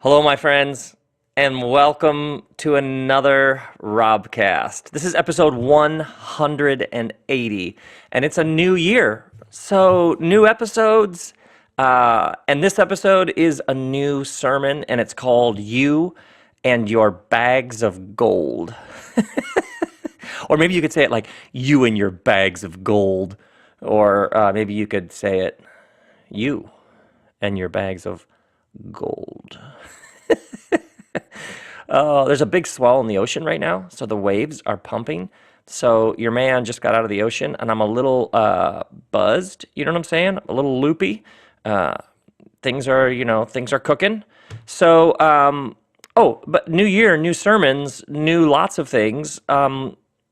Hello, my friends, and welcome to another RobCast. This is episode 180, and it's a new year. So, new episodes, and this episode is a new sermon, and it's called You and Your Bags of Gold. Or maybe you could say it like, You and Your Bags of Gold. Or maybe you could say it, You and Your Bags of Gold. There's a big swell in the ocean right now, so the waves are pumping. So your man just got out of the ocean, and I'm a little buzzed. You know what I'm saying? A little loopy. Things are cooking. So, but new year, new sermons, new lots of things.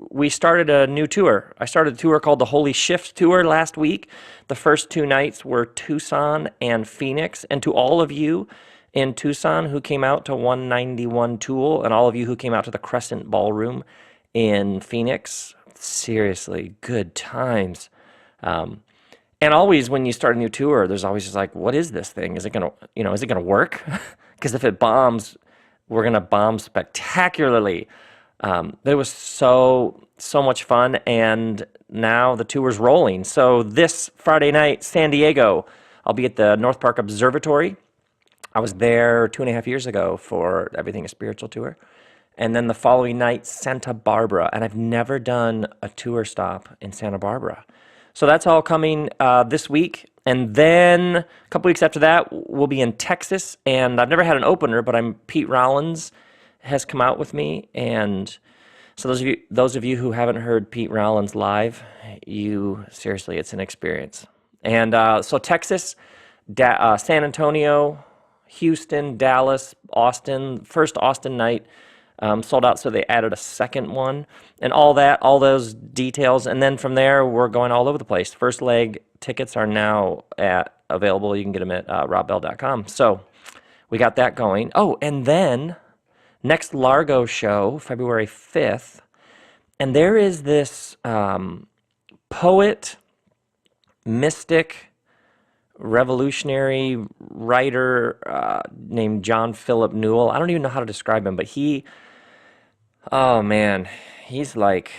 We started a new tour. I started a tour called the Holy Shift Tour last week. The first two nights were Tucson and Phoenix. And to all of you in Tucson who came out to 191 Tool, and all of you who came out to the Crescent Ballroom in Phoenix, seriously, good times. And always when you start a new tour, there's always just like, what is this thing? Is it gonna work? Because if it bombs, we're gonna bomb spectacularly. It was so much fun, and now the tour's rolling. So this Friday night, San Diego, I'll be at the North Park Observatory. I was there 2.5 years ago for Everything is Spiritual tour. And then the following night, Santa Barbara. And I've never done a tour stop in Santa Barbara. So that's all coming this week. And then a couple weeks after that, we'll be in Texas. And I've never had an opener, but Pete Rollins has come out with me. And so those of you who haven't heard Pete Rollins live, seriously, it's an experience. And so Texas, San Antonio, Houston, Dallas, Austin, first Austin night sold out, so they added a second one, and all those details. And then from there, we're going all over the place. First leg tickets are now available. You can get them at robbell.com. So we got that going. Oh, and then next Largo show, February 5th, and there is this poet, mystic, revolutionary writer named John Philip Newell. I don't even know how to describe him, but he's like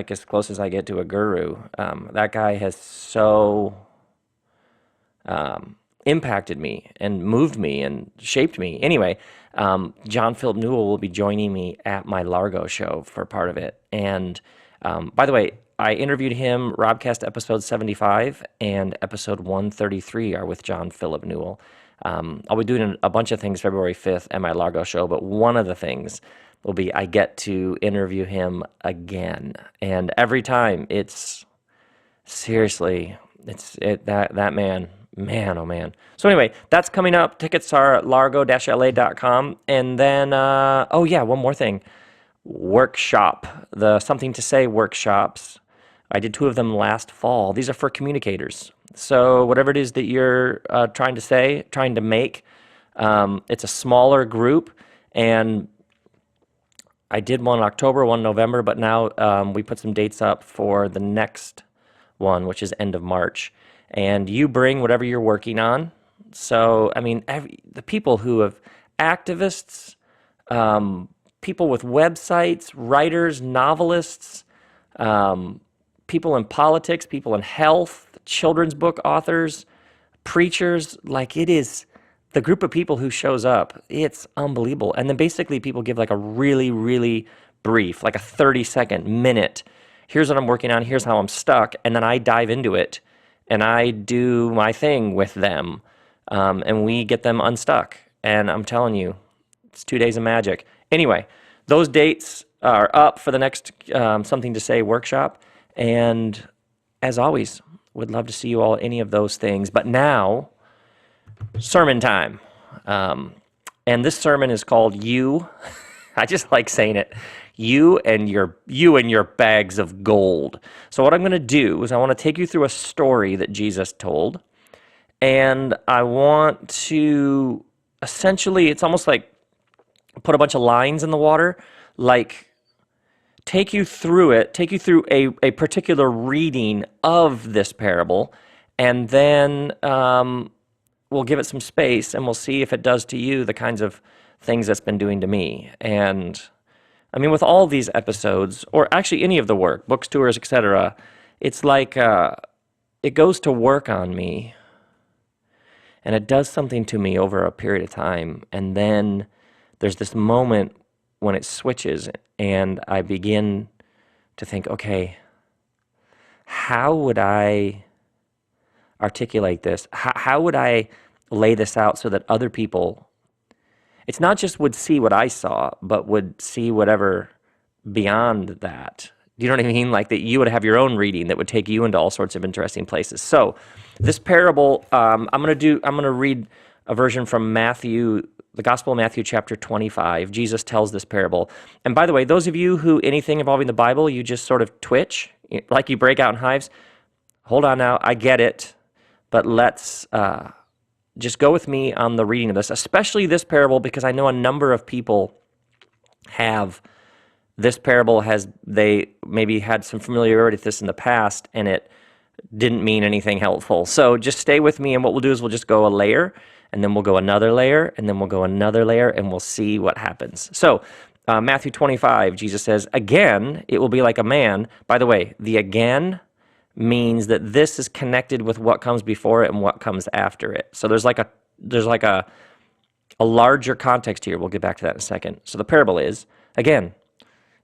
as close as I get to a guru. That guy has so impacted me and moved me and shaped me. Anyway, John Philip Newell will be joining me at my Largo show for part of it. And by the way, I interviewed him. RobCast episode 75 and episode 133 are with John Philip Newell. I'll be doing a bunch of things February 5th at my Largo show, but one of the things will be I get to interview him again. And every time it's seriously, that man, oh man. So anyway, that's coming up. Tickets are at largo-la.com. And then, one more thing. Workshop, the Something to Say workshops. I did 2 of them last fall. These are for communicators. So whatever it is that you're trying to make, it's a smaller group. And I did one in October, one in November, but now we put some dates up for the next one, which is end of March. And you bring whatever you're working on. So, I mean, the people who have activists, people with websites, writers, novelists, people in politics, people in health, children's book authors, preachers, like it is the group of people who shows up. It's unbelievable. And then basically people give like a really, really brief, like a 30-second minute. Here's what I'm working on. Here's how I'm stuck. And then I dive into it and I do my thing with them. And we get them unstuck. And I'm telling you, it's 2 days of magic. Anyway, those dates are up for the next Something to Say workshop. And as always, would love to see you all at any of those things. But now, sermon time. And this sermon is called You. I just like saying it. You and your bags of gold. So what I'm going to do is I want to take you through a story that Jesus told. And I want to essentially, it's almost like put a bunch of lines in the water, like take you through a particular reading of this parable, and then we'll give it some space and we'll see if it does to you the kinds of things that's been doing to me. And I mean, with all these episodes, or actually any of the work, books, tours, etc., it's like it goes to work on me and it does something to me over a period of time. And then there's this moment when it switches and I begin to think, okay, how would I articulate this? How would I lay this out so that other people, it's not just would see what I saw, but would see whatever beyond that. Do you know what I mean? Like that you would have your own reading that would take you into all sorts of interesting places. So this parable, I'm going to read a version from Matthew, the Gospel of Matthew chapter 25. Jesus tells this parable. And by the way, those of you who anything involving the Bible, you just sort of twitch, like you break out in hives. Hold on now, I get it. But let's just go with me on the reading of this, especially this parable, because I know a number of people have this parable they maybe had some familiarity with this in the past, and it didn't mean anything helpful. So just stay with me, and what we'll do is we'll just go a layer, and then we'll go another layer, and then we'll go another layer, and we'll see what happens. So Matthew 25, Jesus says, again, it will be like a man. By the way, the again means that this is connected with what comes before it and what comes after it. So there's like a larger context here. We'll get back to that in a second. So the parable is, again,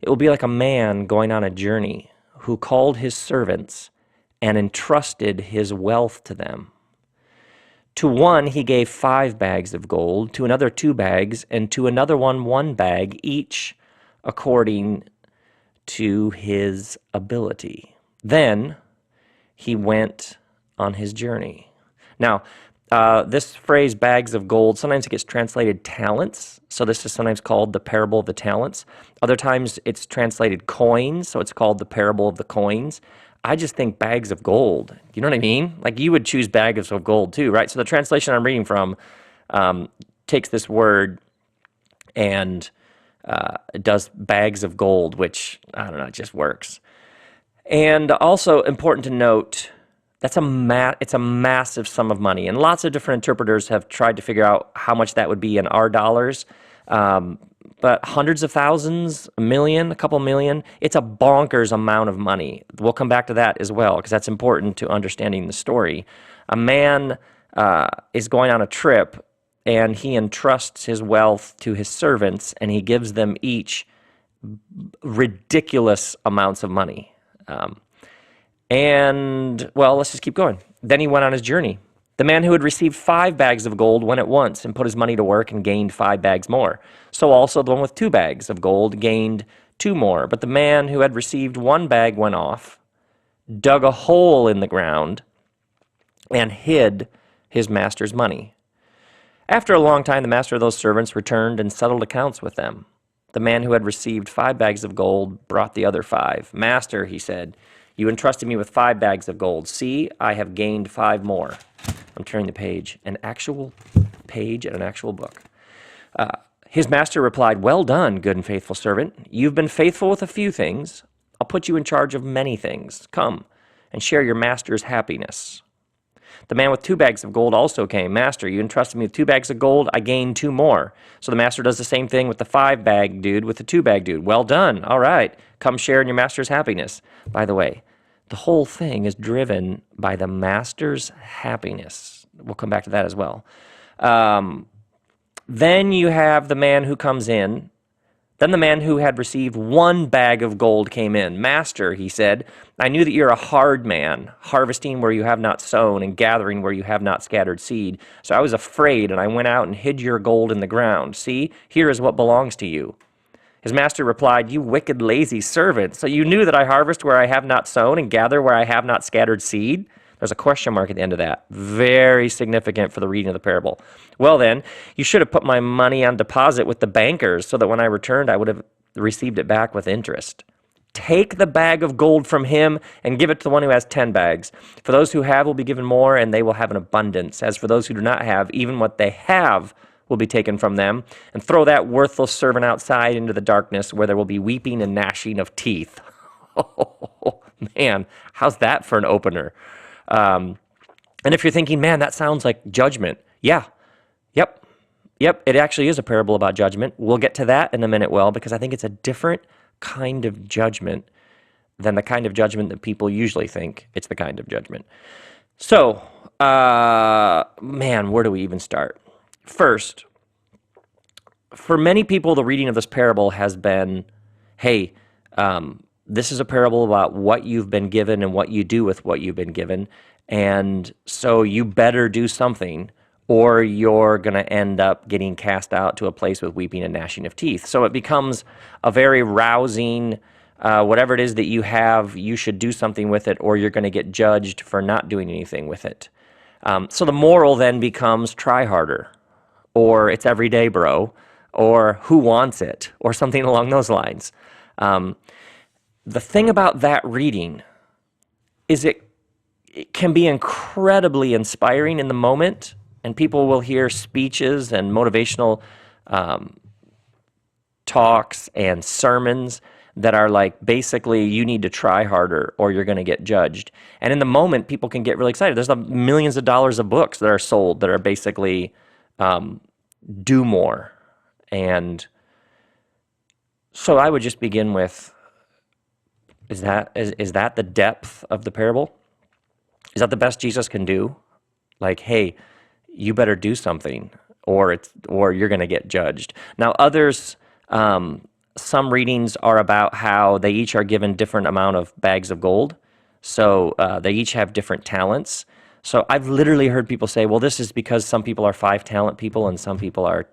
it will be like a man going on a journey who called his servants and entrusted his wealth to them. To one he gave 5 bags of gold, to another 2 bags, and to another 1 bag, each according to his ability. Then he went on his journey. Now, this phrase, bags of gold, sometimes it gets translated talents. So this is sometimes called the parable of the talents. Other times it's translated coins, so it's called the parable of the coins. I just think bags of gold. You know what I mean? Like you would choose bags of gold too, right? So the translation I'm reading from takes this word and it does bags of gold, which, I don't know, it just works. And also important to note, it's a massive sum of money. And lots of different interpreters have tried to figure out how much that would be in our dollars. But hundreds of thousands, a million, a couple million, it's a bonkers amount of money. We'll come back to that as well, because that's important to understanding the story. A man is going on a trip, and he entrusts his wealth to his servants, and he gives them each ridiculous amounts of money. Let's just keep going. Then he went on his journey. The man who had received 5 bags of gold went at once and put his money to work and gained 5 bags more. So also the one with 2 bags of gold gained 2 more. But the man who had received 1 bag went off, dug a hole in the ground, and hid his master's money. After a long time, the master of those servants returned and settled accounts with them. The man who had received 5 bags of gold brought the other 5. Master, he said, you entrusted me with 5 bags of gold. See, I have gained 5 more. I'm turning the page, an actual page in an actual book. His master replied, well done, good and faithful servant. You've been faithful with a few things. I'll put you in charge of many things. Come and share your master's happiness. The man with 2 bags of gold also came. Master, you entrusted me with 2 bags of gold. I gained 2 more. So the master does the same thing with the 5-bag dude with the 2-bag dude. Well done. All right. Come share in your master's happiness. By the way, the whole thing is driven by the master's happiness. We'll come back to that as well. Then you have the man who comes in. Then the man who had received 1 bag of gold came in. Master, he said, I knew that you're a hard man, harvesting where you have not sown and gathering where you have not scattered seed. So I was afraid, and I went out and hid your gold in the ground. See, here is what belongs to you. His master replied, you wicked, lazy servant. So you knew that I harvest where I have not sown and gather where I have not scattered seed? There's a question mark at the end of that. Very significant for the reading of the parable. Well then, you should have put my money on deposit with the bankers so that when I returned, I would have received it back with interest. Take the bag of gold from him and give it to the one who has 10 bags. For those who have will be given more, and they will have an abundance. As for those who do not have, even what they have will be taken from them. And throw that worthless servant outside into the darkness where there will be weeping and gnashing of teeth. Oh, man, how's that for an opener? And if you're thinking, man, that sounds like Judgment. Yeah. Yep. Yep. It actually is a parable about judgment. We'll get to that in a minute, because I think it's a different kind of judgment than the kind of judgment that people usually think it's the kind of judgment. So, man, where do we even start? First, for many people, the reading of this parable has been, hey, this is a parable about what you've been given and what you do with what you've been given. And so you better do something, or you're going to end up getting cast out to a place with weeping and gnashing of teeth. So it becomes a very rousing, whatever it is that you have, you should do something with it, or you're going to get judged for not doing anything with it. So the moral then becomes try harder, or it's every day, bro, or who wants it, or something along those lines. The thing about that reading is it can be incredibly inspiring in the moment, and people will hear speeches and motivational talks and sermons that are like, basically, you need to try harder or you're going to get judged. And in the moment, people can get really excited. There's millions of dollars of books that are sold that are basically do more. And so I would just begin with, is that the depth of the parable? Is that the best Jesus can do? Like, hey, you better do something, or you're going to get judged. Now, others, some readings are about how they each are given different amount of bags of gold. So they each have different talents. So I've literally heard people say, well, this is because some people are 5 talent people and some people are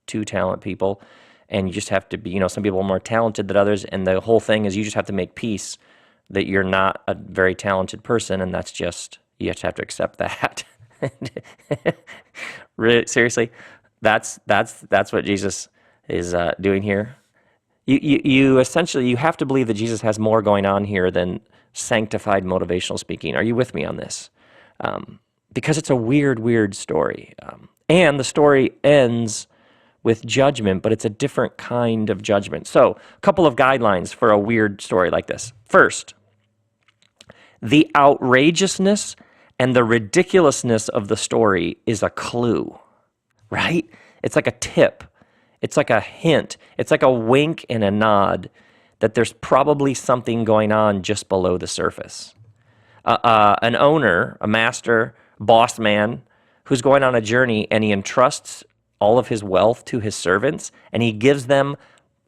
2 talent people. And you just have to be, some people are more talented than others. And the whole thing is you just have to make peace that you're not a very talented person. And that's just, you just have to accept that. Really, seriously, that's what Jesus is doing here. You essentially, you have to believe that Jesus has more going on here than sanctified motivational speaking. Are you with me on this? Because it's a weird story. And the story ends with judgment, but it's a different kind of judgment. So, a couple of guidelines for a weird story like this. First, the outrageousness and the ridiculousness of the story is a clue, right? It's like a tip. It's like a hint. It's like a wink and a nod that there's probably something going on just below the surface. An owner, a master, boss man, who's going on a journey, and he entrusts all of his wealth to his servants, and he gives them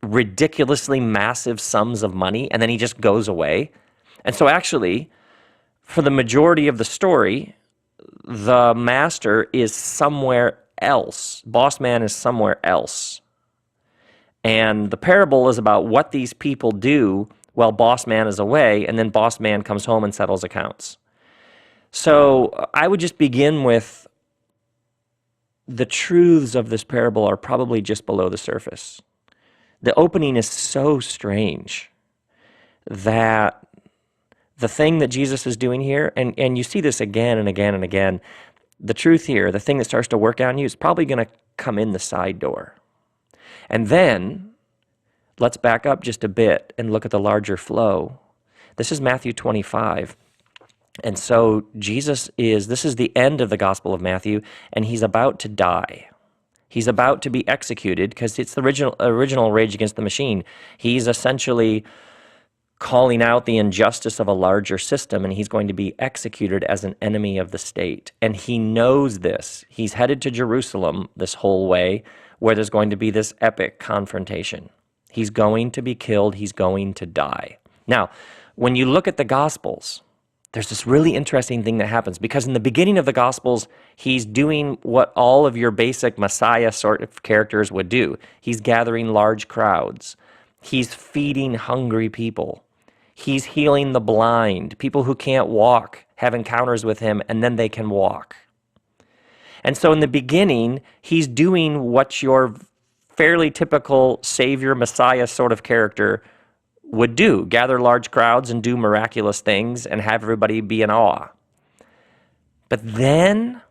ridiculously massive sums of money, and then he just goes away. And so actually, for the majority of the story, the master is somewhere else. Boss man is somewhere else. And the parable is about what these people do while boss man is away, and then boss man comes home and settles accounts. So I would just begin with the truths of this parable are probably just below the surface. The opening is so strange that the thing that Jesus is doing here, and you see this again and again and again, the truth here, the thing that starts to work on you is probably going to come in the side door. And then, let's back up just a bit and look at the larger flow. This is Matthew 25. And so this is the end of the Gospel of Matthew, and he's about to die. He's about to be executed because it's the original Rage Against the Machine. He's essentially calling out the injustice of a larger system, and he's going to be executed as an enemy of the state. And he knows this. He's headed to Jerusalem this whole way, where there's going to be this epic confrontation. He's going to be killed. He's going to die. Now, when you look at the Gospels, there's this really interesting thing that happens, because in the beginning of the Gospels, he's doing what all of your basic Messiah sort of characters would do. He's gathering large crowds. He's feeding hungry people. He's healing the blind. People who can't walk have encounters with him, and then they can walk. And so in the beginning, he's doing what your fairly typical Savior, Messiah sort of character would do: gather large crowds and do miraculous things and have everybody be in awe. But then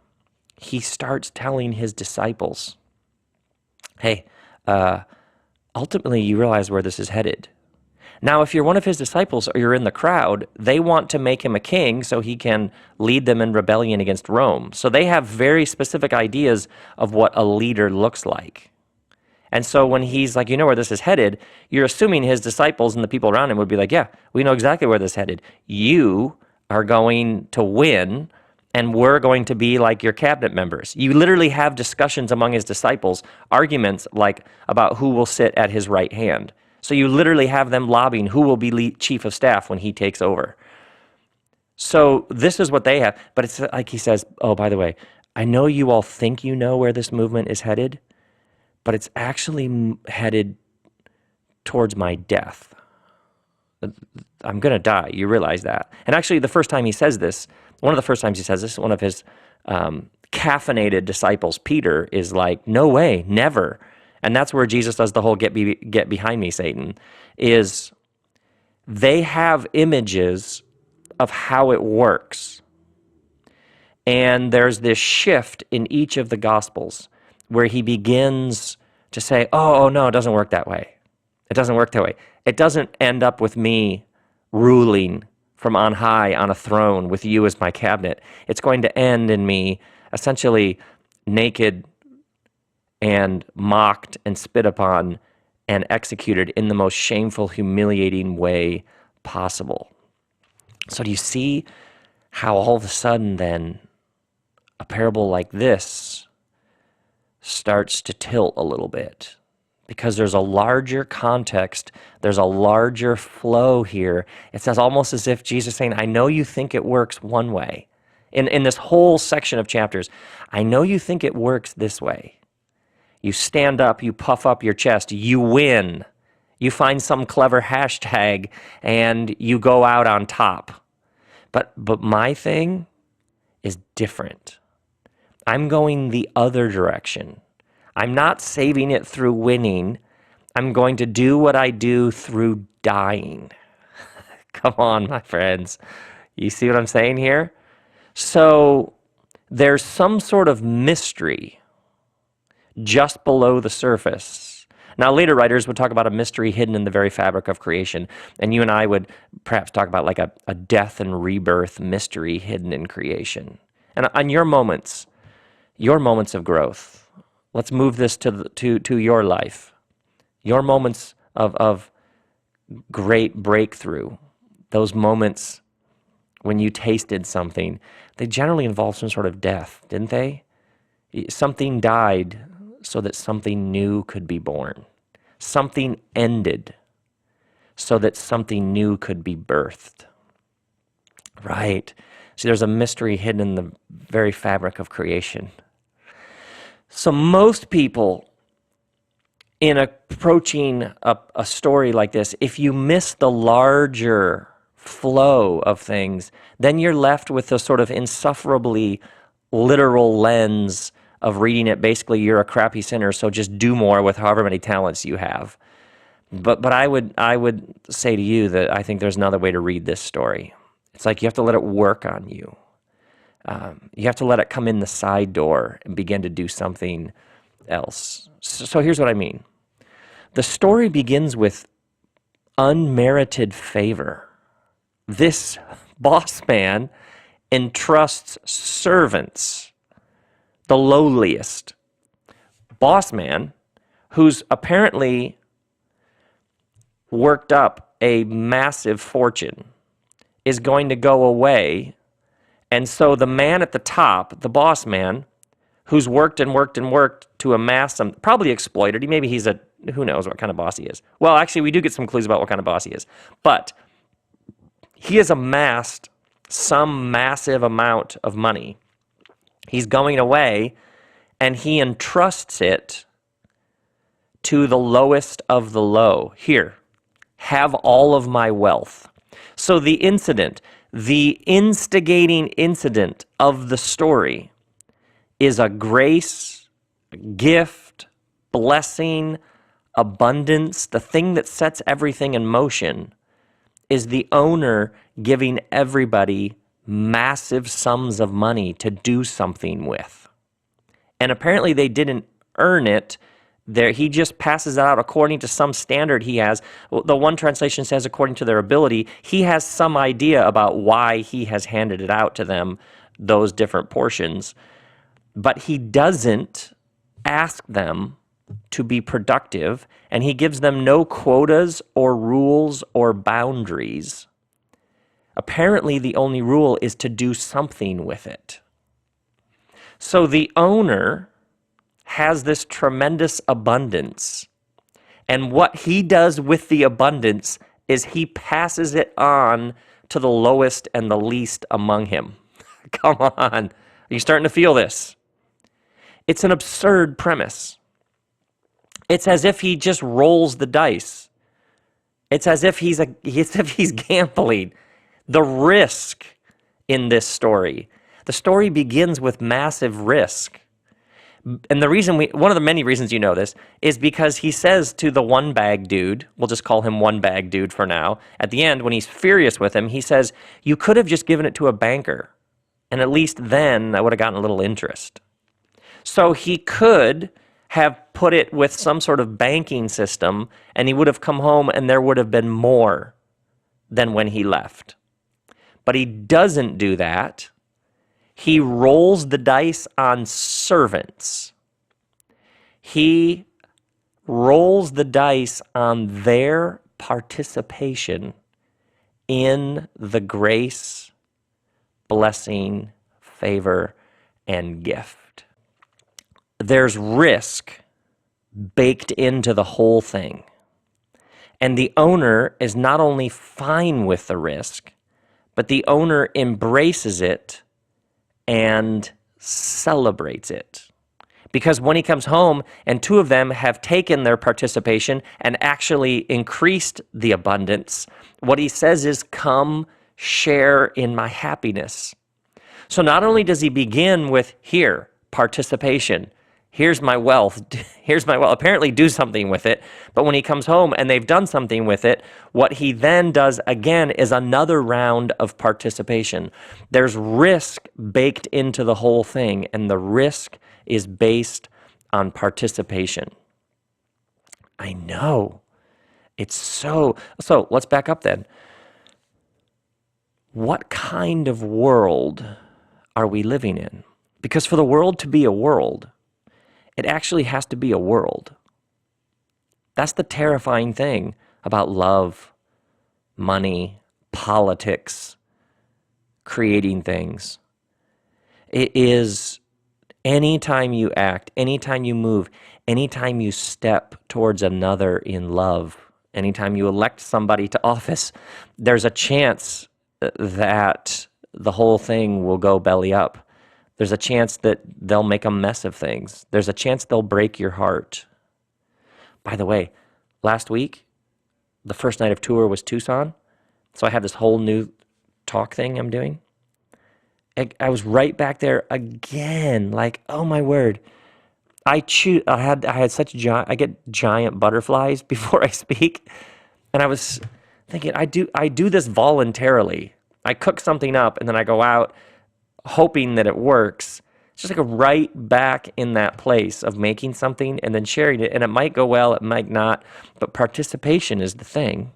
he starts telling his disciples, hey, ultimately you realize where this is headed. Now, if you're one of his disciples or you're in the crowd, they want to make him a king so he can lead them in rebellion against Rome. So they have very specific ideas of what a leader looks like. And so when he's like, you know where this is headed, you're assuming his disciples and the people around him would be like, yeah, we know exactly where this is headed. You are going to win, and we're going to be like your cabinet members. You literally have discussions among his disciples, arguments like about who will sit at his right hand. So you literally have them lobbying who will be chief of staff when he takes over. So this is what they have. But it's like he says, oh, by the way, I know you all think you know where this movement is headed, but it's actually headed towards my death. I'm going to die. You realize that. And actually, the first time he says this, one of the first times he says this, one of his caffeinated disciples, Peter, is like, no way, never. And that's where Jesus does the whole get behind me, Satan, is they have images of how it works. And there's this shift in each of the Gospels where he begins to say, oh, no, it doesn't work that way. It doesn't work that way. It doesn't end up with me ruling from on high on a throne with you as my cabinet. It's going to end in me essentially naked and mocked and spit upon and executed in the most shameful, humiliating way possible. So do you see how all of a sudden then a parable like this starts to tilt a little bit? Because there's a larger context, there's a larger flow here. It's almost as if Jesus is saying, I know you think it works one way. In this whole section of chapters, I know you think it works this way. You stand up, you puff up your chest, you win. You find some clever hashtag and you go out on top. But my thing is different. I'm going the other direction. I'm not saving it through winning. I'm going to do what I do through dying. Come on, my friends. You see what I'm saying here? So there's some sort of mystery just below the surface. Now, later writers would talk about a mystery hidden in the very fabric of creation, and you and I would perhaps talk about like a death and rebirth mystery hidden in creation. And on your moments of growth, let's move this to your life. Your moments of great breakthrough, those moments when you tasted something, they generally involve some sort of death, didn't they? Something died so that something new could be born. Something ended so that something new could be birthed. Right. See, there's a mystery hidden in the very fabric of creation. So most people, in approaching a story like this, if you miss the larger flow of things, then you're left with a sort of insufferably literal lens of reading it. Basically, you're a crappy sinner, so just do more with however many talents you have. But I would say to you that I think there's another way to read this story. It's like you have to let it work on you. You have to let it come in the side door and begin to do something else. So here's what I mean. The story begins with unmerited favor. This boss man entrusts servants, the lowliest. Boss man, who's apparently worked up a massive fortune, is going to go away. And so the man at the top, the boss man, who's worked and worked and worked to amass some, probably exploited. Maybe he's who knows what kind of boss he is. Well, actually, we do get some clues about what kind of boss he is. But he has amassed some massive amount of money. He's going away, and he entrusts it to the lowest of the low. Here, have all of my wealth. So the incident, the instigating incident of the story is a grace, a gift, blessing, abundance. The thing that sets everything in motion is the owner giving everybody massive sums of money to do something with. And apparently they didn't earn it. There, he just passes it out according to some standard he has. The one translation says according to their ability. He has some idea about why he has handed it out to them, those different portions. But he doesn't ask them to be productive, and he gives them no quotas or rules or boundaries. Apparently, the only rule is to do something with it. So the owner has this tremendous abundance, and what he does with the abundance is he passes it on to the lowest and the least among him. Come on. Are you starting to feel this? It's an absurd premise. It's as if he just rolls the dice. It's as if he's gambling. The risk in this story. The story begins with massive risk. And one of the many reasons you know this is because he says to the one bag dude, we'll just call him one bag dude for now, at the end when he's furious with him, he says, you could have just given it to a banker. And at least then I would have gotten a little interest. So he could have put it with some sort of banking system, and he would have come home and there would have been more than when he left. But he doesn't do that. He rolls the dice on servants. He rolls the dice on their participation in the grace, blessing, favor, and gift. There's risk baked into the whole thing. And the owner is not only fine with the risk, but the owner embraces it and celebrates it. Because when he comes home and two of them have taken their participation and actually increased the abundance, what he says is, come share in my happiness. So not only does he begin with, here, participation, here's my wealth, apparently do something with it. But when he comes home and they've done something with it, what he then does again is another round of participation. There's risk baked into the whole thing, and the risk is based on participation. I know. It's so let's back up then. What kind of world are we living in? Because for the world to be a world, it actually has to be a world. That's the terrifying thing about love, money, politics, creating things. It is anytime you act, anytime you move, anytime you step towards another in love, anytime you elect somebody to office, there's a chance that the whole thing will go belly up. There's a chance that they'll make a mess of things. There's a chance they'll break your heart. By the way, last week, the first night of tour was Tucson. So I have this whole new talk thing I'm doing. I was right back there again. Like, oh my word. I get giant butterflies before I speak. And I was thinking, I do this voluntarily. I cook something up and then I go out hoping that it works. It's just like a right back in that place of making something and then sharing it. And it might go well, it might not, but participation is the thing.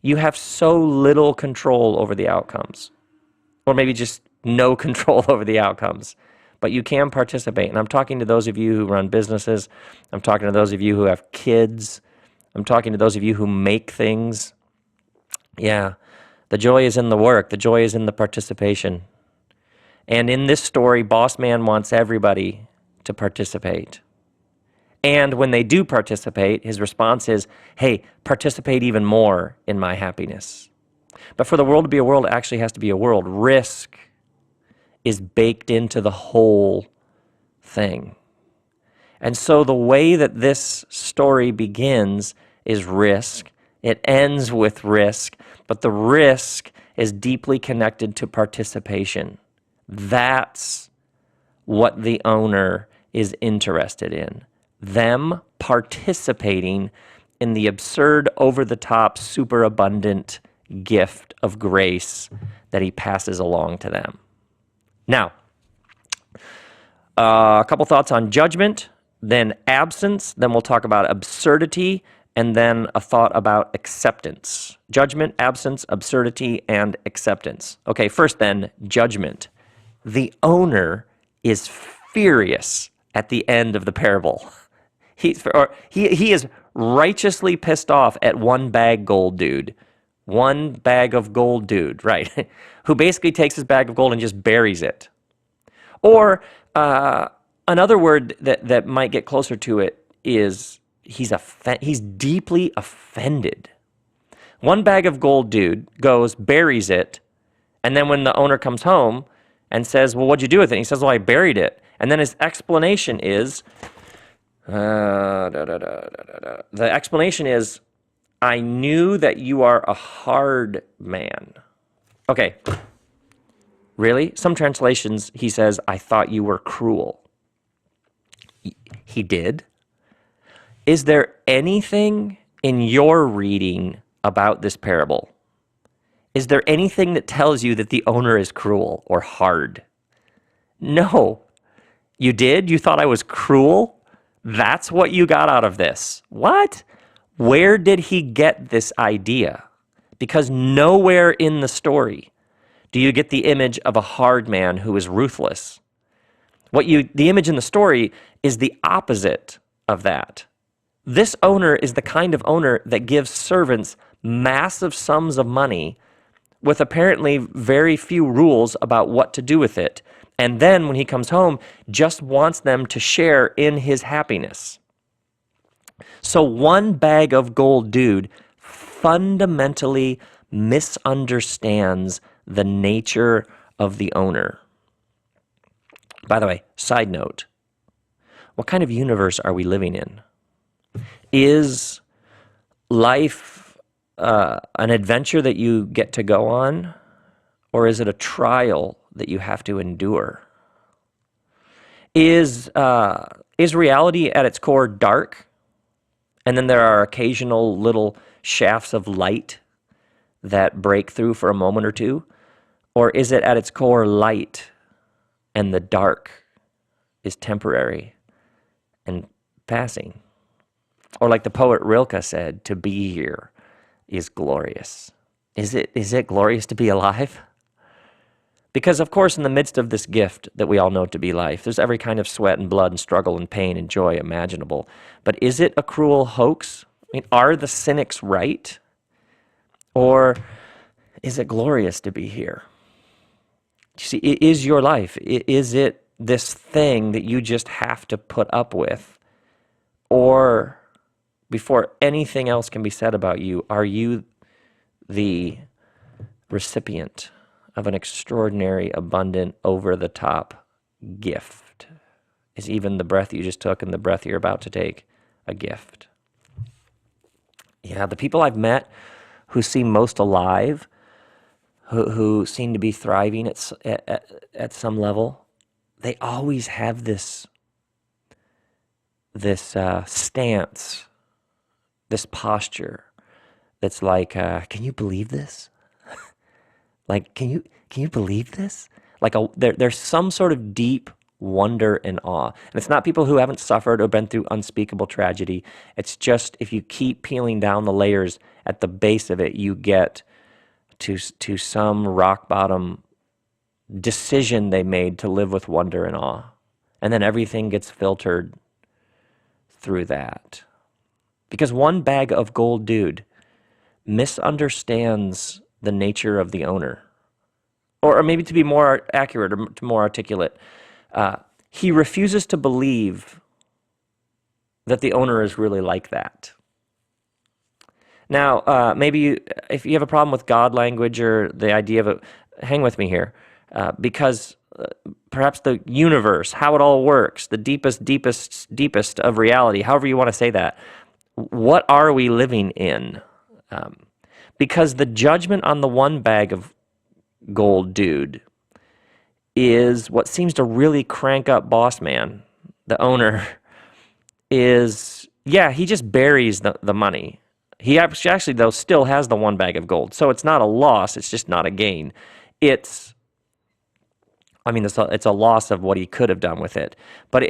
You have so little control over the outcomes, or maybe just no control over the outcomes, but you can participate. And I'm talking to those of you who run businesses. I'm talking to those of you who have kids. I'm talking to those of you who make things. Yeah, the joy is in the work. The joy is in the participation. And in this story, Boss Man wants everybody to participate. And when they do participate, his response is, hey, participate even more in my happiness. But for the world to be a world, it actually has to be a world. Risk is baked into the whole thing. And so the way that this story begins is risk. It ends with risk, but the risk is deeply connected to participation. That's what the owner is interested in. Them participating in the absurd, over-the-top, superabundant gift of grace that he passes along to them. Now, a couple thoughts on Judgment. then absence, then we'll talk about absurdity, and then a thought about acceptance. Judgment, absence, absurdity, and acceptance. Okay, first then, judgment. The owner is furious at the end of the parable. He is righteously pissed off at one bag gold dude. One bag of gold dude, right? Who basically takes his bag of gold and just buries it. Or another word that might get closer to it is he's deeply offended. One bag of gold dude goes, buries it, and then when the owner comes home and says, well, what'd you do with it? And he says, well, I buried it. And then his explanation is, the explanation is, I knew that you are a hard man. Okay, really? Some translations, he says, I thought you were cruel. He did? Is there anything in your reading about this parable? Is there anything that tells you that the owner is cruel or hard? No. You did? You thought I was cruel? That's what you got out of this. What? Where did he get this idea? Because nowhere in the story do you get the image of a hard man who is ruthless. The image in the story is the opposite of that. This owner is the kind of owner that gives servants massive sums of money with apparently very few rules about what to do with it. And then when he comes home, just wants them to share in his happiness. So one bag of gold dude fundamentally misunderstands the nature of the owner. By the way, side note, what kind of universe are we living in? Is life an adventure that you get to go on, or is it a trial that you have to endure? Is reality at its core dark, and then there are occasional little shafts of light that break through for a moment or two? Or is it at its core light, and the dark is temporary and passing? Or like the poet Rilke said, to be here is glorious. Is it glorious to be alive? Because of course in the midst of this gift that we all know to be life, there's every kind of sweat and blood and struggle and pain and joy imaginable. But is it a cruel hoax? I mean, are the cynics right? Or is it glorious to be here? You see, is your life, is it this thing that you just have to put up with? Or before anything else can be said about you, are you the recipient of an extraordinary, abundant, over-the-top gift? Is even the breath you just took and the breath you're about to take a gift? Yeah, the people I've met who seem most alive, who seem to be thriving at some level, they always have this stance, this posture that's like, can you believe this? Like, can you believe this? Like there's some sort of deep wonder and awe. And it's not people who haven't suffered or been through unspeakable tragedy. It's just if you keep peeling down the layers at the base of it, you get to some rock bottom decision they made to live with wonder and awe. And then everything gets filtered through that. Because one bag of gold dude misunderstands the nature of the owner. Or maybe to be more accurate or to more articulate, he refuses to believe that the owner is really like that. Now, maybe if you have a problem with God language or the idea of it, hang with me here, because perhaps the universe, how it all works, the deepest of reality, however you want to say that, what are we living in? Because the judgment on the one bag of gold dude is what seems to really crank up boss man, the owner, is, yeah, he just buries the money. He actually, though, still has the one bag of gold. So it's not a loss, it's just not a gain. It's I mean, it's a loss of what he could have done with it. But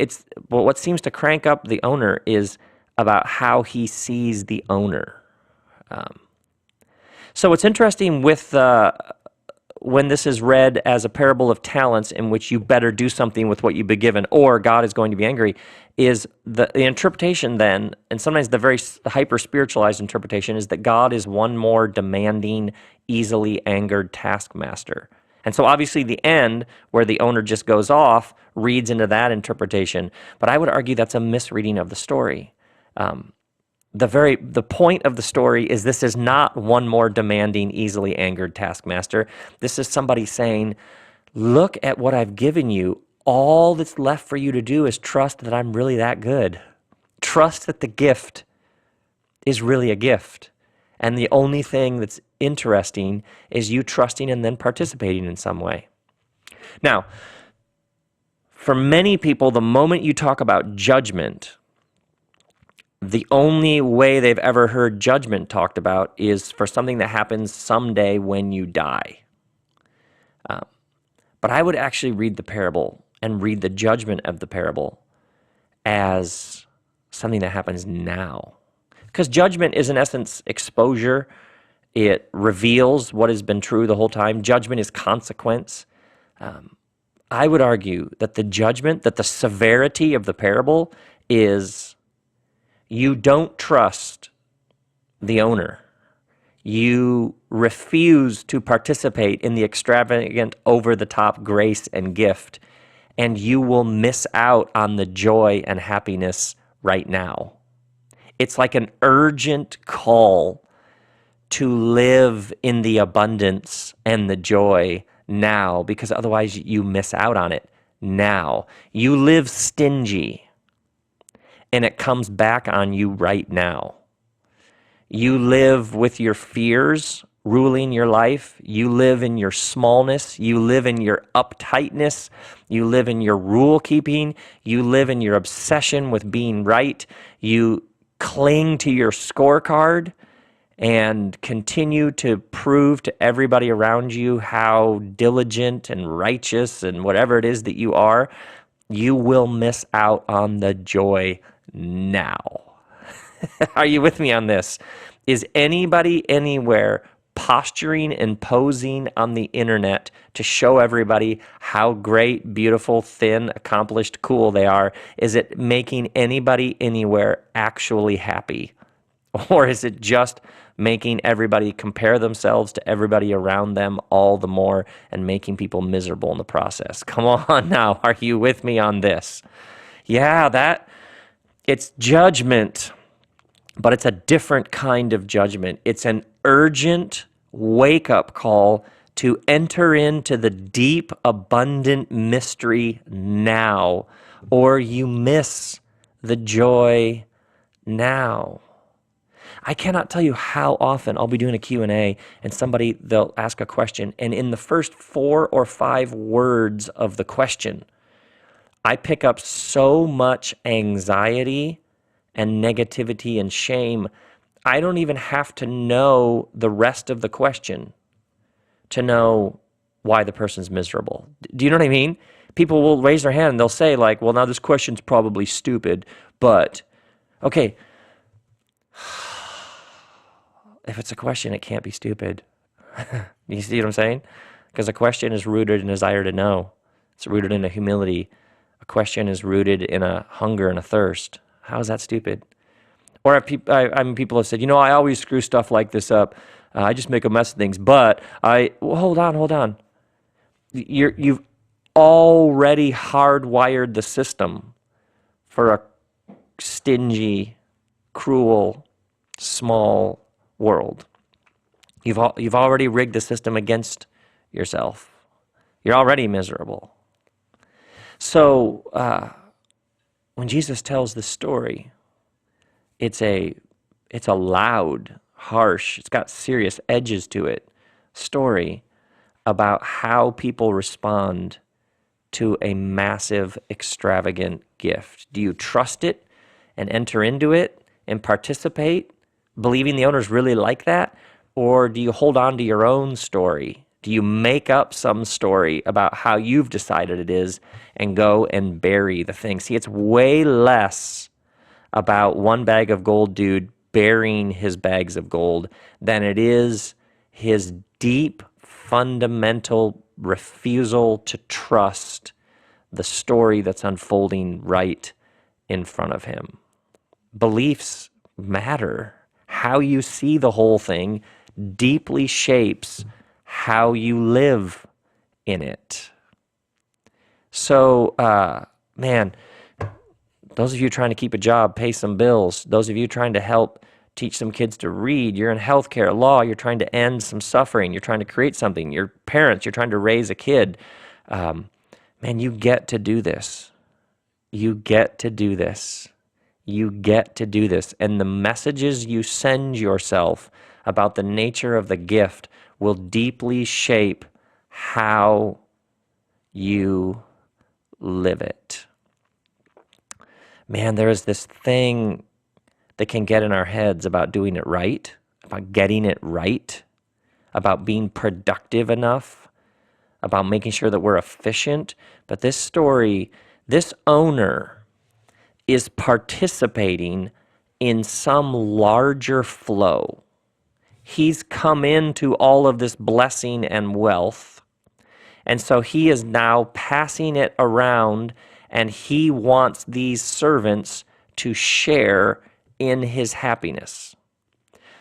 what seems to crank up the owner is about how he sees the owner. So what's interesting with when this is read as a parable of talents in which you better do something with what you've been given or God is going to be angry, is the interpretation then, and sometimes the very hyper-spiritualized interpretation, is that God is one more demanding, easily angered taskmaster. And so obviously the end, where the owner just goes off, reads into that interpretation. But I would argue that's a misreading of the story. The point of the story is this is not one more demanding, easily angered taskmaster. This is somebody saying, look at what I've given you. All that's left for you to do is trust that I'm really that good. Trust that the gift is really a gift. And the only thing that's interesting is you trusting and then participating in some way. Now, for many people, the moment you talk about judgment, the only way they've ever heard judgment talked about is for something that happens someday when you die. But I would actually read the parable and read the judgment of the parable as something that happens now. Because judgment is, in essence, exposure. It reveals what has been true the whole time. Judgment is consequence. I would argue that the severity of the parable is you don't trust the owner. You refuse to participate in the extravagant, over-the-top grace and gift, and you will miss out on the joy and happiness right now. It's like an urgent call to live in the abundance and the joy now, because otherwise you miss out on it now. You live stingy, and it comes back on you right now. You live with your fears ruling your life. You live in your smallness. You live in your uptightness. You live in your rule keeping. You live in your obsession with being right. You cling to your scorecard and continue to prove to everybody around you how diligent and righteous and whatever it is that you are. You will miss out on the joy now. Are you with me on this? Is anybody anywhere posturing and posing on the internet to show everybody how great, beautiful, thin, accomplished, cool they are? Is it making anybody anywhere actually happy? Or is it just making everybody compare themselves to everybody around them all the more and making people miserable in the process? Come on now, are you with me on this? Yeah, it's judgment, but it's a different kind of judgment. It's an urgent wake-up call to enter into the deep, abundant mystery now, or you miss the joy now. I cannot tell you how often I'll be doing a Q&A and they'll ask a question, and in the first 4 or 5 words of the question, I pick up so much anxiety and negativity and shame, I don't even have to know the rest of the question to know why the person's miserable. Do you know what I mean? People will raise their hand and they'll say like, well, now this question's probably stupid, but okay, if it's a question, it can't be stupid. You see what I'm saying? Because a question is rooted in a desire to know. It's rooted in a humility. A question is rooted in a hunger and a thirst. How is that stupid? Or people have said, I always screw stuff like this up. I just make a mess of things. But hold on. You've already hardwired the system for a stingy, cruel, small world. You've already rigged the system against yourself. You're already miserable. So when Jesus tells this story, it's a loud, harsh, it's got serious edges to it, story about how people respond to a massive, extravagant gift. Do you trust it and enter into it and participate, believing the owners really like that? Or do you hold on to your own story Do you make up some story about how you've decided it is and go and bury the thing? See, it's way less about one bag of gold dude burying his bags of gold than it is his deep, fundamental refusal to trust the story that's unfolding right in front of him. Beliefs matter. How you see the whole thing deeply shapes how you live in it. So, man, those of you trying to keep a job, pay some bills, those of you trying to help teach some kids to read, you're in healthcare, law, you're trying to end some suffering, you're trying to create something, your parents, you're trying to raise a kid. Man, you get to do this. You get to do this. You get to do this. And the messages you send yourself about the nature of the gift will deeply shape how you live it. Man, there is this thing that can get in our heads about doing it right, about getting it right, about being productive enough, about making sure that we're efficient. But this story, this owner is participating in some larger flow. He's come into all of this blessing and wealth, and so he is now passing it around, and he wants these servants to share in his happiness.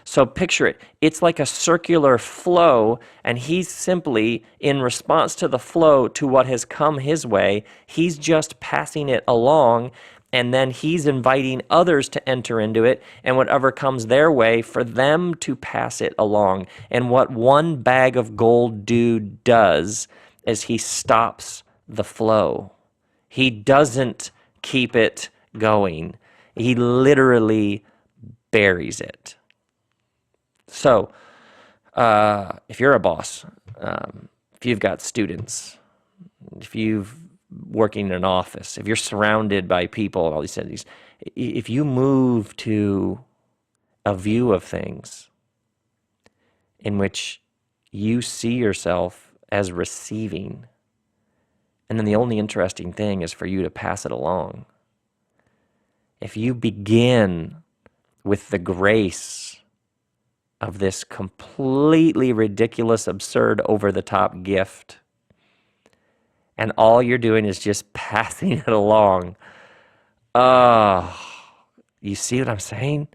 So picture it. It's like a circular flow, and he's simply, in response to the flow, to what has come his way, he's just passing it along, and then he's inviting others to enter into it, and whatever comes their way, for them to pass it along. And what one bag of gold dude does is he stops the flow. He doesn't keep it going. He literally buries it. So, if you're a boss, if you've got students, if you've working in an office, if you're surrounded by people, all these things, if you move to a view of things in which you see yourself as receiving, and then the only interesting thing is for you to pass it along. If you begin with the grace of this completely ridiculous, absurd, over-the-top gift, and all you're doing is just passing it along, you see what I'm saying?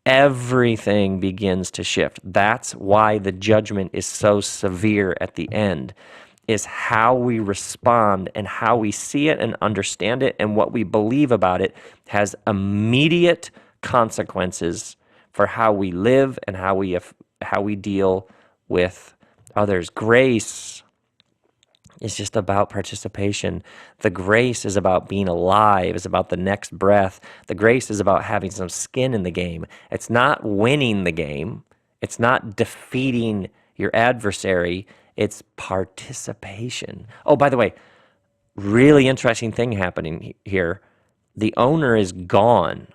Everything begins to shift. That's why the judgment is so severe at the end, is how we respond and how we see it and understand it, and what we believe about it has immediate consequences for how we live and how we deal with others. Grace is just about participation. The grace is about being alive, is about the next breath. The grace is about having some skin in the game. It's not winning the game. It's not defeating your adversary. It's participation. Oh, by the way, really interesting thing happening here. The owner is gone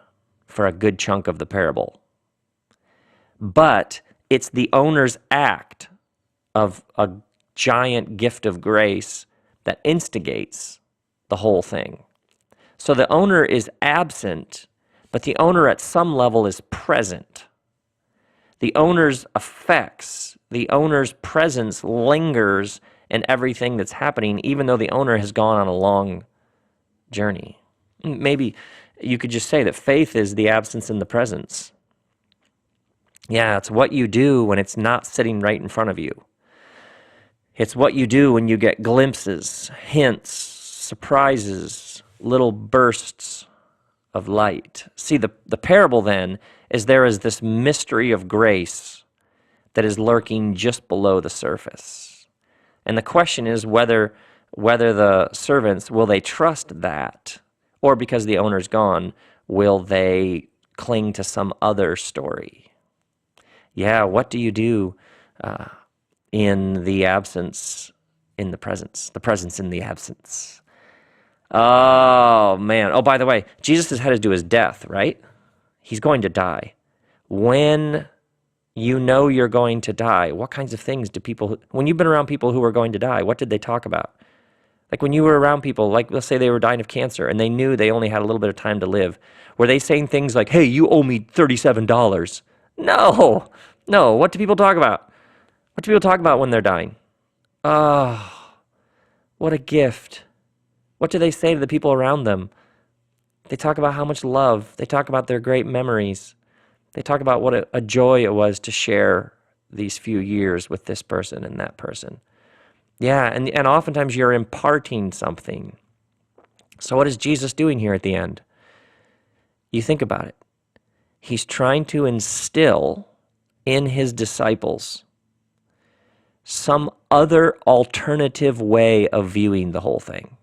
for a good chunk of the parable. But it's the owner's act of a giant gift of grace that instigates the whole thing. So the owner is absent, but the owner at some level is present. The owner's effects, the owner's presence lingers in everything that's happening, even though the owner has gone on a long journey. Maybe you could just say that faith is the absence in the presence. Yeah, it's what you do when it's not sitting right in front of you. It's what you do when you get glimpses, hints, surprises, little bursts of light. See, the parable then is there is this mystery of grace that is lurking just below the surface. And the question is whether the servants, will they trust that? Or because the owner's gone, will they cling to some other story? Yeah, what do you do in the absence, in the presence in the absence? Oh, man. Oh, by the way, Jesus is headed to his death, right? He's going to die. When You know you're going to die. What kinds of things do people, when you've been around people who are going to die, what did they talk about? Like when you were around people, like let's say they were dying of cancer and they knew they only had a little bit of time to live, were they saying things like, hey, you owe me $37? No, no. What do people talk about? What do people talk about when they're dying? Oh, what a gift. What do they say to the people around them? They talk about how much love. They talk about their great memories. They talk about what a joy it was to share these few years with this person and that person. Yeah, and oftentimes you're imparting something. So what is Jesus doing here at the end? You think about it. He's trying to instill in his disciples some other alternative way of viewing the whole thing.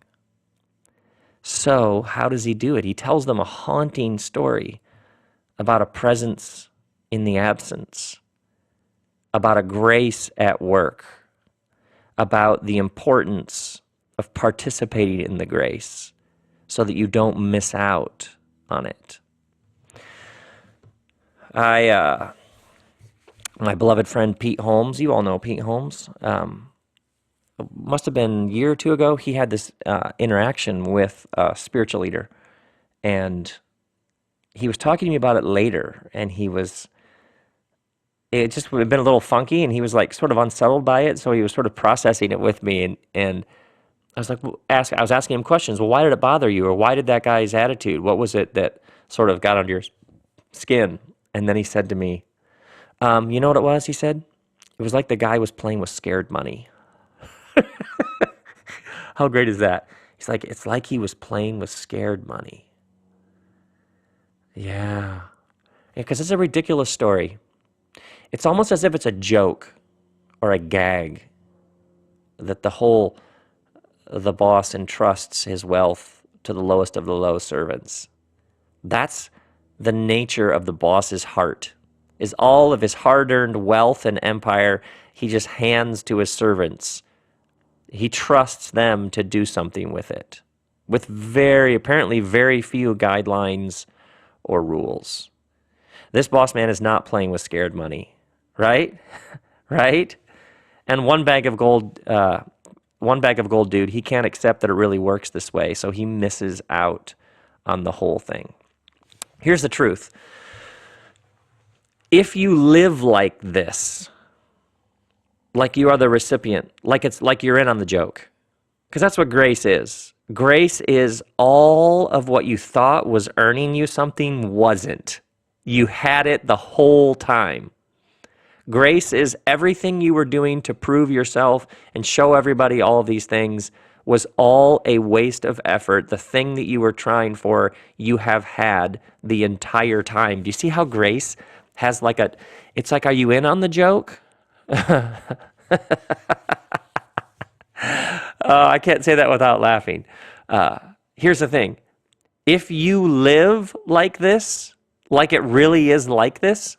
So how does he do it? He tells them a haunting story about a presence in the absence, about a grace at work, about the importance of participating in the grace so that you don't miss out on it. My beloved friend Pete Holmes, you all know Pete Holmes, must have been a year or two ago, he had this interaction with a spiritual leader, and he was talking to me about it later, and it just had been a little funky, and he was like sort of unsettled by it, so he was sort of processing it with me, and I was like, I was asking him questions. Well, why did it bother you, or why did that guy's attitude? What was it that sort of got under your skin? And then he said to me, you know what it was? He said, it was like the guy was playing with scared money. How great is that? He's like, it's like he was playing with scared money. Yeah, because it's a ridiculous story. It's almost as if it's a joke or a gag that the boss entrusts his wealth to the lowest of the low servants. That's the nature of the boss's heart, is all of his hard-earned wealth and empire he just hands to his servants. He trusts them to do something with it, with apparently very few guidelines or rules. This boss man is not playing with scared money, right? Right? And one bag of gold, dude, he can't accept that it really works this way, so he misses out on the whole thing. Here's the truth. If you live like this, like you are the recipient, like you're in on the joke, because that's what grace is. Grace is all of what you thought was earning you something wasn't. You had it the whole time. Grace is everything you were doing to prove yourself and show everybody all of these things was all a waste of effort. The thing that you were trying for, you have had the entire time. Do you see how grace has it's like, are you in on the joke? I can't say that without laughing. Here's the thing. If you live like this, like it really is like this,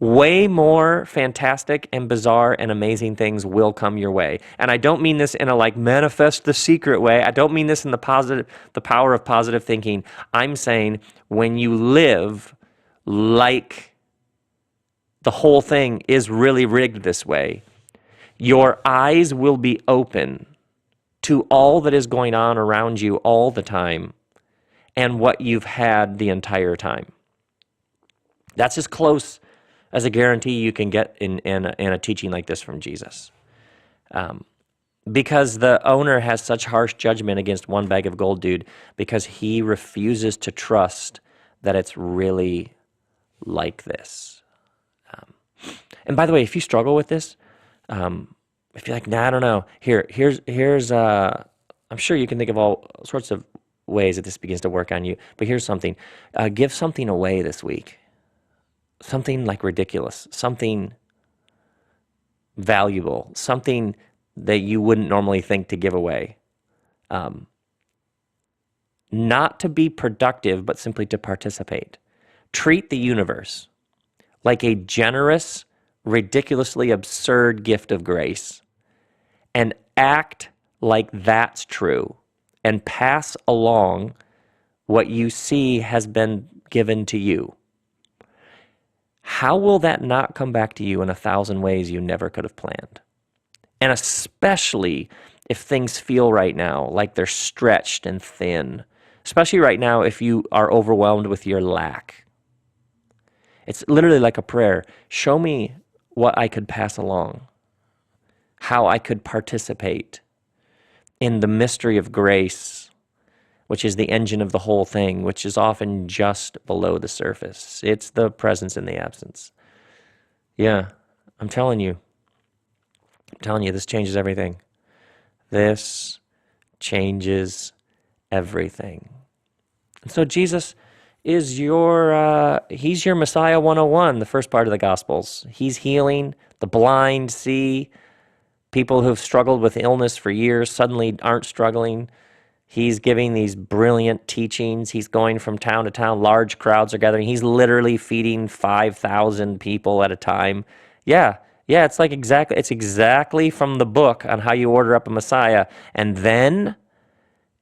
way more fantastic and bizarre and amazing things will come your way. And I don't mean this in a manifest the secret way. I don't mean this in the power of positive thinking. I'm saying when you live like the whole thing is really rigged this way, your eyes will be open to all that is going on around you all the time and what you've had the entire time. That's as close as a guarantee you can get in a teaching like this from Jesus. Because the owner has such harsh judgment against one bag of gold dude because he refuses to trust that it's really like this. And by the way, if you struggle with this, if you're like, nah, I don't know. Here's I'm sure you can think of all sorts of ways that this begins to work on you. But here's something. Give something away this week. Something ridiculous. Something valuable. Something that you wouldn't normally think to give away. Not to be productive, but simply to participate. Treat the universe like a generous, ridiculously absurd gift of grace and act like that's true and pass along what you see has been given to you. how will that not come back to you in 1,000 ways you never could have planned? And especially if things feel right now like they're stretched and thin, especially right now if you are overwhelmed with your lack. It's literally like a prayer. Show me what I could pass along, how I could participate in the mystery of grace, which is the engine of the whole thing, which is often just below the surface. It's the presence in the absence. Yeah, I'm telling you, this changes everything. This changes everything. And so Jesus is he's your Messiah 101, the first part of the Gospels. He's healing the blind, see, people who've struggled with illness for years suddenly aren't struggling. He's giving these brilliant teachings. He's going from town to town. Large crowds are gathering. He's literally feeding 5,000 people at a time. Yeah, it's exactly from the book on how you order up a Messiah. And then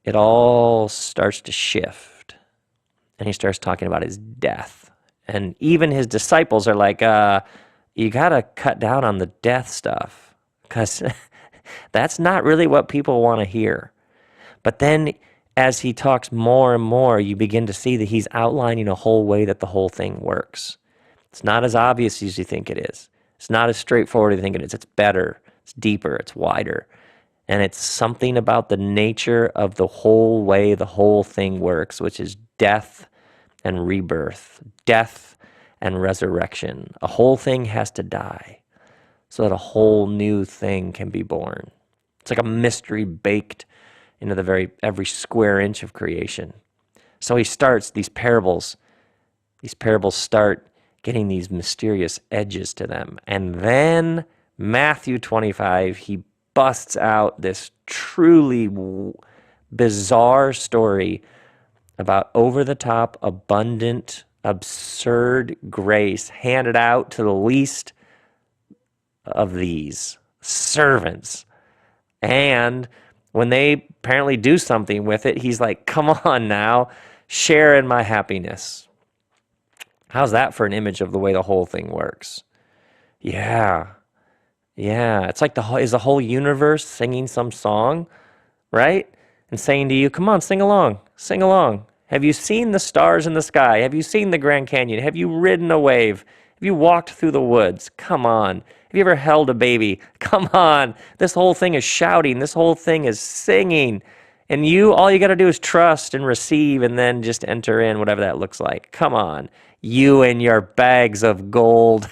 it all starts to shift. And he starts talking about his death. And even his disciples are like, you got to cut down on the death stuff, because that's not really what people want to hear. But then as he talks more and more, you begin to see that he's outlining a whole way that the whole thing works. It's not as obvious as you think it is. It's not as straightforward as you think it is. It's better, it's deeper, it's wider. And it's something about the nature of the whole way the whole thing works, which is death and rebirth, death and resurrection. A whole thing has to die so that a whole new thing can be born. It's like a mystery baked into every square inch of creation. So he starts these parables start getting these mysterious edges to them. And then Matthew 25, he busts out this truly bizarre story about over-the-top, abundant, absurd grace handed out to the least of these servants. And when they apparently do something with it, he's like, come on now, share in my happiness. How's that for an image of the way the whole thing works? Yeah. It's like is the whole universe singing some song, right? And saying to you, come on, sing along. Have you seen the stars in the sky? Have you seen the Grand Canyon? Have you ridden a wave? Have you walked through the woods? Come on. Have you ever held a baby? Come on. This whole thing is shouting. This whole thing is singing. And all you got to do is trust and receive and then just enter in, whatever that looks like. Come on. You and your bags of gold.